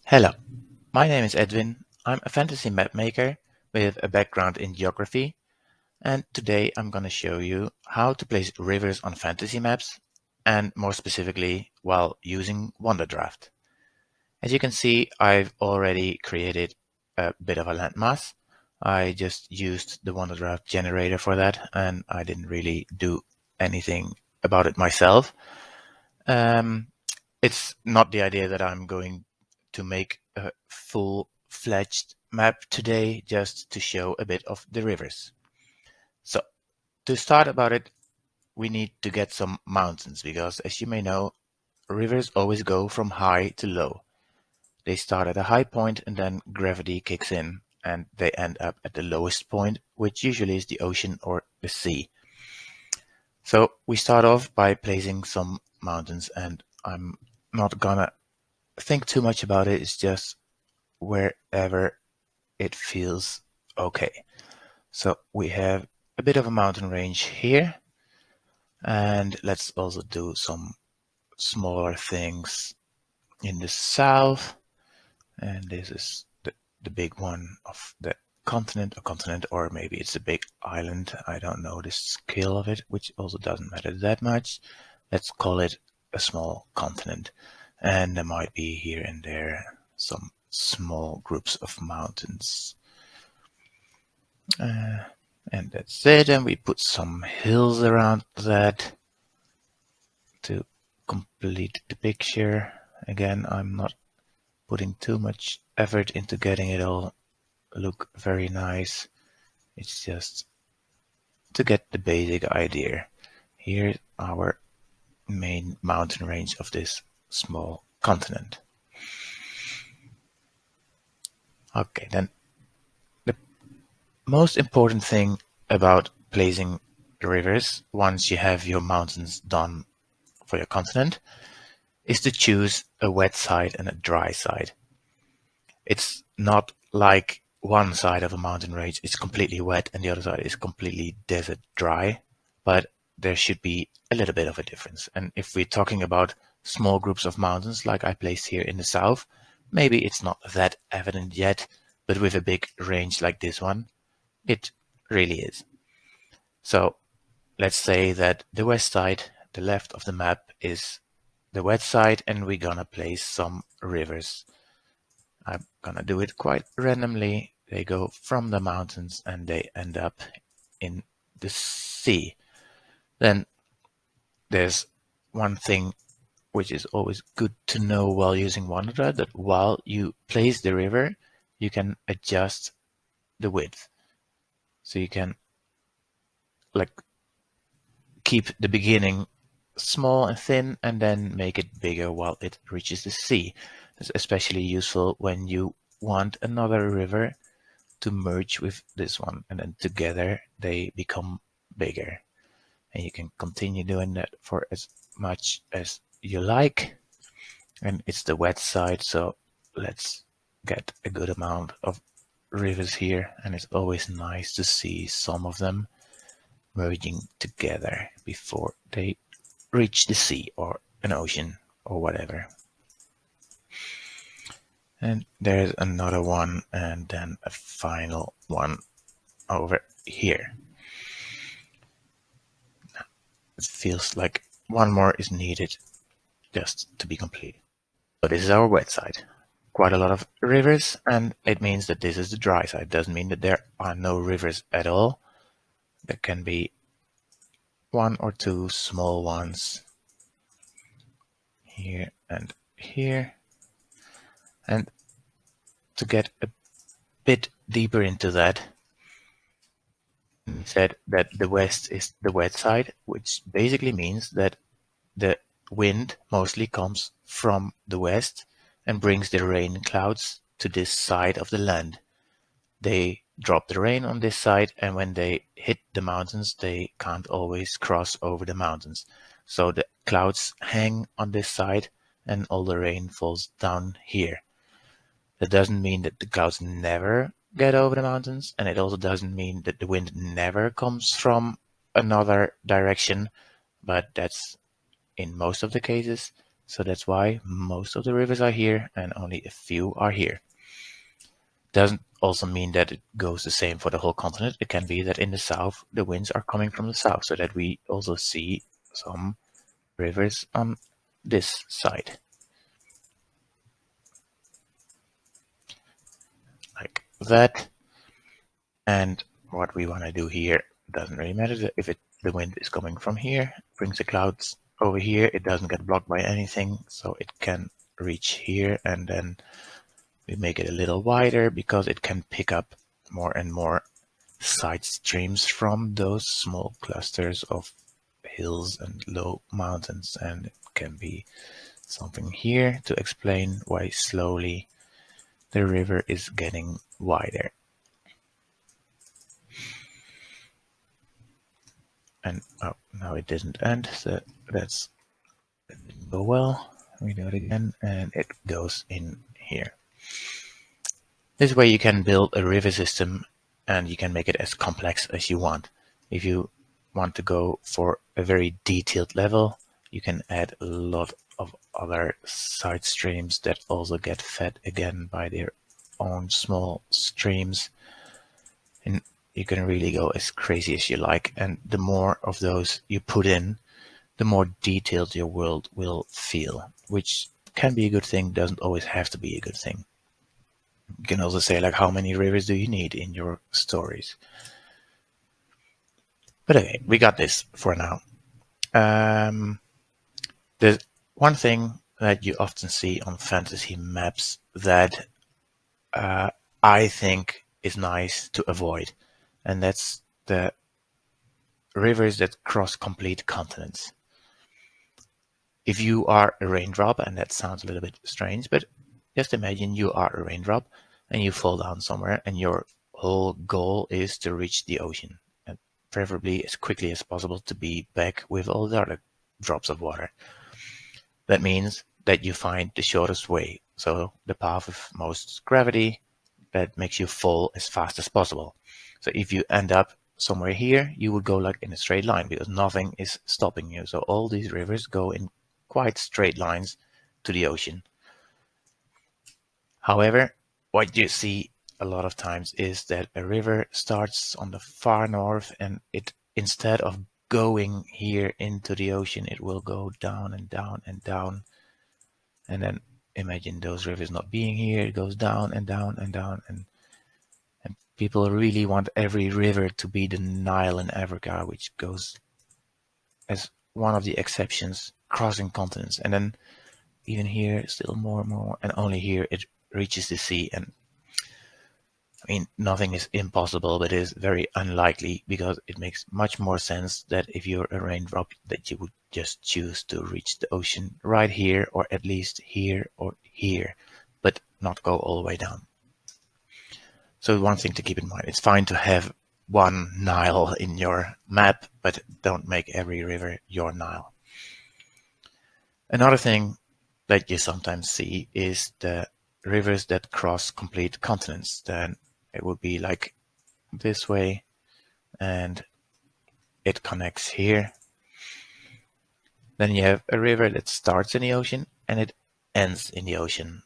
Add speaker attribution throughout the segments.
Speaker 1: Hello, my name is Edwin. I'm a fantasy map maker with a background in geography, and today I'm going to show you how to place rivers on fantasy maps, and more specifically, while using Wonderdraft. As you can see, I've already created a bit of a landmass. I just used the Wonderdraft generator for that, and I didn't really do anything about it myself. Um, it's not the idea that I'm going to make a full-fledged map today, just to show a bit of the rivers. So to start about it, we need to get some mountains because, as you may know, rivers always go from high to low. They start at a high point and then gravity kicks in and they end up at the lowest point, which usually is the ocean or the sea. So we start off by placing some mountains, and I'm not gonna think too much about it. It's just wherever it feels okay. So we have a bit of a mountain range here, and let's also do some smaller things in the south. And this is the big one of the continent, or maybe it's a big island. I don't know the scale of it, which also doesn't matter that much. Let's call it a small continent. And there might be here and there some small groups of mountains. And that's it. And we put some hills around that to complete the picture. Again, I'm not putting too much effort into getting it all look very nice. It's just to get the basic idea. Here's our main mountain range of this small continent. Okay, then the most important thing about placing the rivers, once you have your mountains done for your continent, is to choose a wet side and a dry side. It's not like one side of a mountain range is completely wet and the other side is completely desert dry, but there should be a little bit of a difference. And if we're talking about small groups of mountains like I placed here in the south, maybe it's not that evident yet, but with a big range like this one, it really is. So let's say that the west side, the left of the map, is the wet side, and we're gonna place some rivers. I'm gonna do it quite randomly. They go from the mountains and they end up in the sea. Then there's one thing which is always good to know while using Wonderdraft, that while you place the river, you can adjust the width. So you can like keep the beginning small and thin and then make it bigger while it reaches the sea. It's especially useful when you want another river to merge with this one, and then together they become bigger. And you can continue doing that for as much as you like. And it's the wet side, so let's get a good amount of rivers here, and it's always nice to see some of them merging together before they reach the sea or an ocean or whatever. And there's another one, and then a final one over here. It feels like one more is needed just to be complete. So this is our wet side. Quite a lot of rivers, and it means that this is the dry side. Doesn't mean that there are no rivers at all. There can be one or two small ones here and here. And to get a bit deeper into that, we said that the west is the wet side, which basically means that the wind mostly comes from the west and brings the rain clouds to this side of the land. They drop the rain on this side, and when they hit the mountains, they can't always cross over the mountains. So the clouds hang on this side and all the rain falls down here. That doesn't mean that the clouds never get over the mountains, and it also doesn't mean that the wind never comes from another direction, but that's in most of the cases. So that's why most of the rivers are here and only a few are here. Doesn't also mean that it goes the same for the whole continent. It can be that in the south, the winds are coming from the south, so that we also see some rivers on this side. Like that. And what we want to do here doesn't really matter. If the wind is coming from here, brings the clouds over here, it doesn't get blocked by anything, so it can reach here, and then we make it a little wider because it can pick up more and more side streams from those small clusters of hills and low mountains. And it can be something here to explain why slowly the river is getting wider. And oh, now it didn't end, so that didn't go well. We do it again, and it goes in here. This way you can build a river system and you can make it as complex as you want. If you want to go for a very detailed level, you can add a lot of other side streams that also get fed again by their own small streams. And you can really go as crazy as you like. And the more of those you put in, the more detailed your world will feel, which can be a good thing, doesn't always have to be a good thing. You can also say, like, how many rivers do you need in your stories? But okay, we got this for now. There's one thing that you often see on fantasy maps that I think is nice to avoid, and that's the rivers that cross complete continents. If you are a raindrop, and that sounds a little bit strange, but just imagine you are a raindrop and you fall down somewhere, and your whole goal is to reach the ocean, and preferably as quickly as possible to be back with all the other drops of water. That means that you find the shortest way, so the path of most gravity that makes you fall as fast as possible. So if you end up somewhere here, you would go like in a straight line because nothing is stopping you. So all these rivers go in quite straight lines to the ocean. However, what you see a lot of times is that a river starts on the far north, and it, instead of going here into the ocean, it will go down and down and down. And then imagine those rivers not being here. It goes down and down and down, and people really want every river to be the Nile in Africa, which goes as one of the exceptions, crossing continents. And then even here, still more and more, and only here it reaches the sea. And I mean, nothing is impossible, but it is very unlikely, because it makes much more sense that if you're a raindrop, that you would just choose to reach the ocean right here, or at least here or here, but not go all the way down. So one thing to keep in mind, it's fine to have one Nile in your map, but don't make every river your Nile. Another thing that you sometimes see is the rivers that cross complete continents. Then it would be like this way, and it connects here. Then you have a river that starts in the ocean and it ends in the ocean.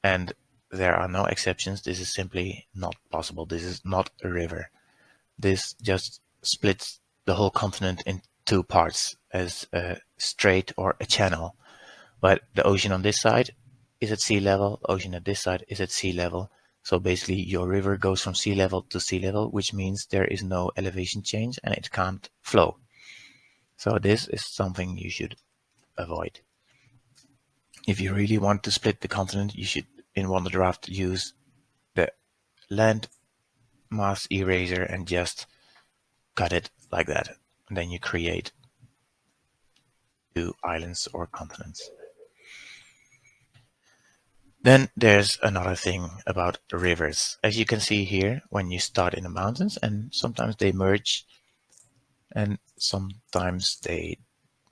Speaker 1: And there are no exceptions. This is simply not possible. This is not a river. This just splits the whole continent in two parts as a strait or a channel. But the ocean on this side is at sea level, the ocean at this side is at sea level. So basically your river goes from sea level to sea level, which means there is no elevation change and it can't flow. So this is something you should avoid. If you really want to split the continent, you should, in Wonderdraft, use the land mass eraser and just cut it like that. And then you create two islands or continents. Then there's another thing about rivers. As you can see here, when you start in the mountains, and sometimes they merge, and sometimes they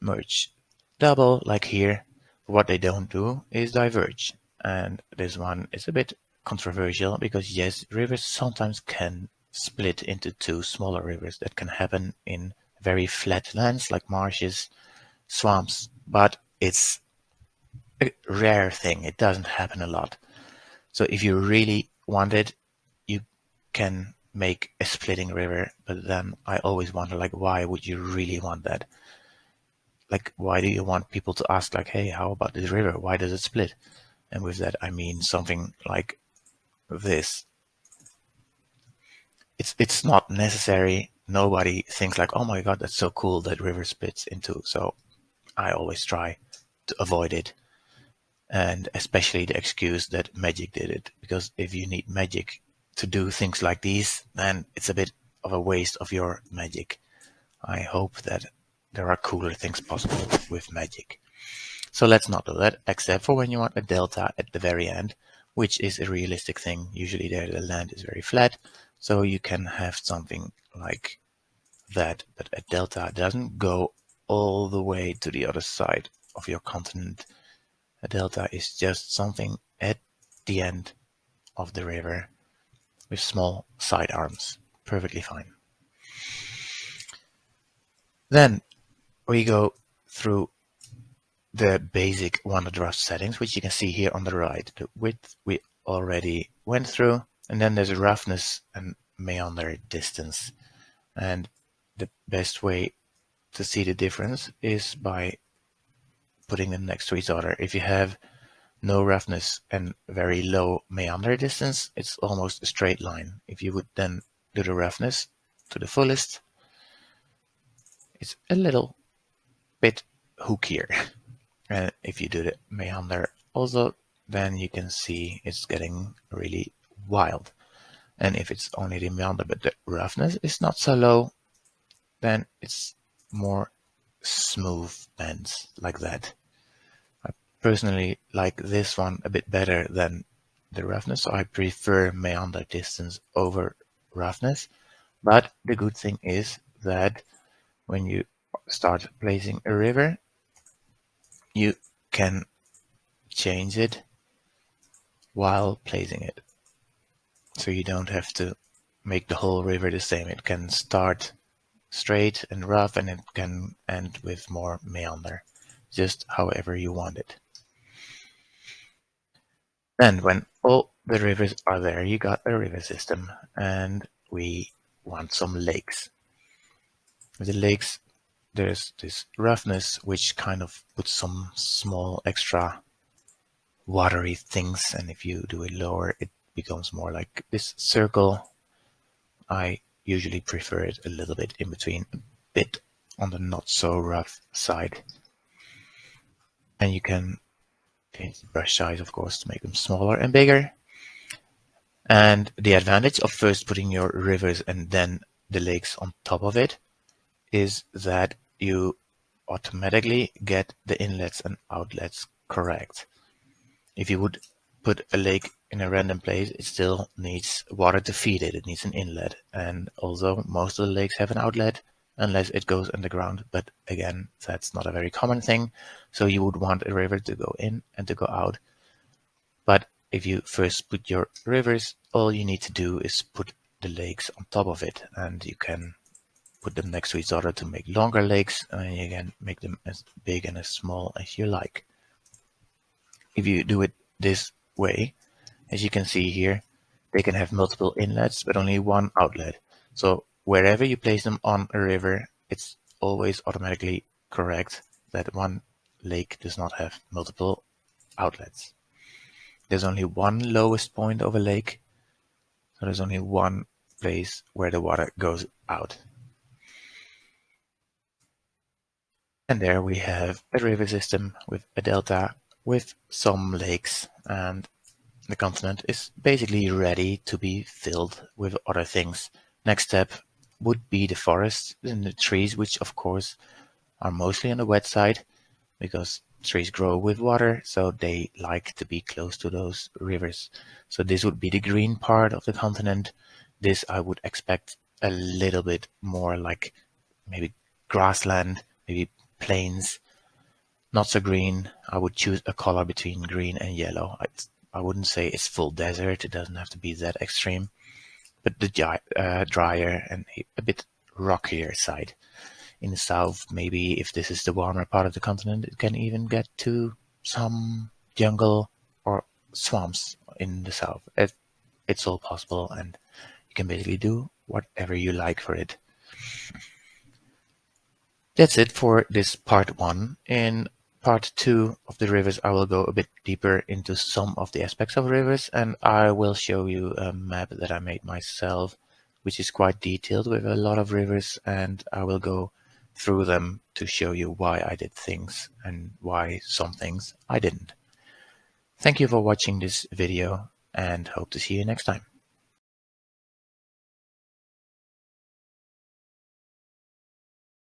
Speaker 1: merge double, like here. What they don't do is diverge. And this one is a bit controversial, because yes, rivers sometimes can split into two smaller rivers. That can happen in very flat lands like marshes, swamps, but it's a rare thing. It doesn't happen a lot. So if you really want it, you can make a splitting river, but then I always wonder, like, why would you really want that? Like, why do you want people to ask, like, hey, how about this river? Why does it split? And with that, I mean something like this. It's not necessary. Nobody thinks like, oh my God, that's so cool that river splits into. So I always try to avoid it. And especially the excuse that magic did it. Because if you need magic to do things like these, then it's a bit of a waste of your magic. I hope that there are cooler things possible with magic. So let's not do that, except for when you want a delta at the very end, which is a realistic thing. Usually there the land is very flat, so you can have something like that, but a delta doesn't go all the way to the other side of your continent. A delta is just something at the end of the river with small side arms. Perfectly fine. Then we go through the basic Wonderdraft settings, which you can see here on the right. The width we already went through, and then there's roughness and meander distance. And the best way to see the difference is by putting them next to each other. If you have no roughness and very low meander distance, it's almost a straight line. If you would then do the roughness to the fullest, it's a little bit hookier. And if you do the meander also, then you can see it's getting really wild. And if it's only the meander but the roughness is not so low, then it's more smooth bends like that. I personally like this one a bit better than the roughness, so I prefer meander distance over roughness. But the good thing is that when you start placing a river, you can change it while placing it. So you don't have to make the whole river the same. It can start straight and rough and it can end with more meander, just however you want it. Then when all the rivers are there, you got a river system, and we want some lakes. With the lakes, there's this roughness, which kind of puts some small extra watery things, and if you do it lower, it becomes more like this circle. I usually prefer it a little bit in between, a bit on the not so rough side. And you can change the brush size, of course, to make them smaller and bigger. And the advantage of first putting your rivers and then the lakes on top of it is that you automatically get the inlets and outlets correct. If you would put a lake in a random place, it still needs water to feed it. It needs an inlet. And although most of the lakes have an outlet, unless it goes underground, but again, that's not a very common thing. So you would want a river to go in and to go out. But if you first put your rivers, all you need to do is put the lakes on top of it, and you can put them next to each other to make longer lakes, and you can make them as big and as small as you like. If you do it this way, as you can see here, they can have multiple inlets but only one outlet. So wherever you place them on a river, it's always automatically correct that one lake does not have multiple outlets. There's only one lowest point of a lake, so there's only one place where the water goes out. And there we have a river system with a delta with some lakes, and the continent is basically ready to be filled with other things. Next step would be the forests and the trees, which of course are mostly on the wet side because trees grow with water, so they like to be close to those rivers. So this would be the green part of the continent. This I would expect a little bit more like maybe grassland, maybe plains, not so green. I would choose a color between green and yellow. I wouldn't say it's full desert. It doesn't have to be that extreme, but the drier and a bit rockier side. In the south, maybe if this is the warmer part of the continent, it can even get to some jungle, or swamps in the south. It's all possible, and you can basically do whatever you like for it. That's it for this part 1. In part 2 of the rivers, I will go a bit deeper into some of the aspects of rivers, and I will show you a map that I made myself, which is quite detailed with a lot of rivers, and I will go through them to show you why I did things and why some things I didn't. Thank you for watching this video, and hope to see you next time.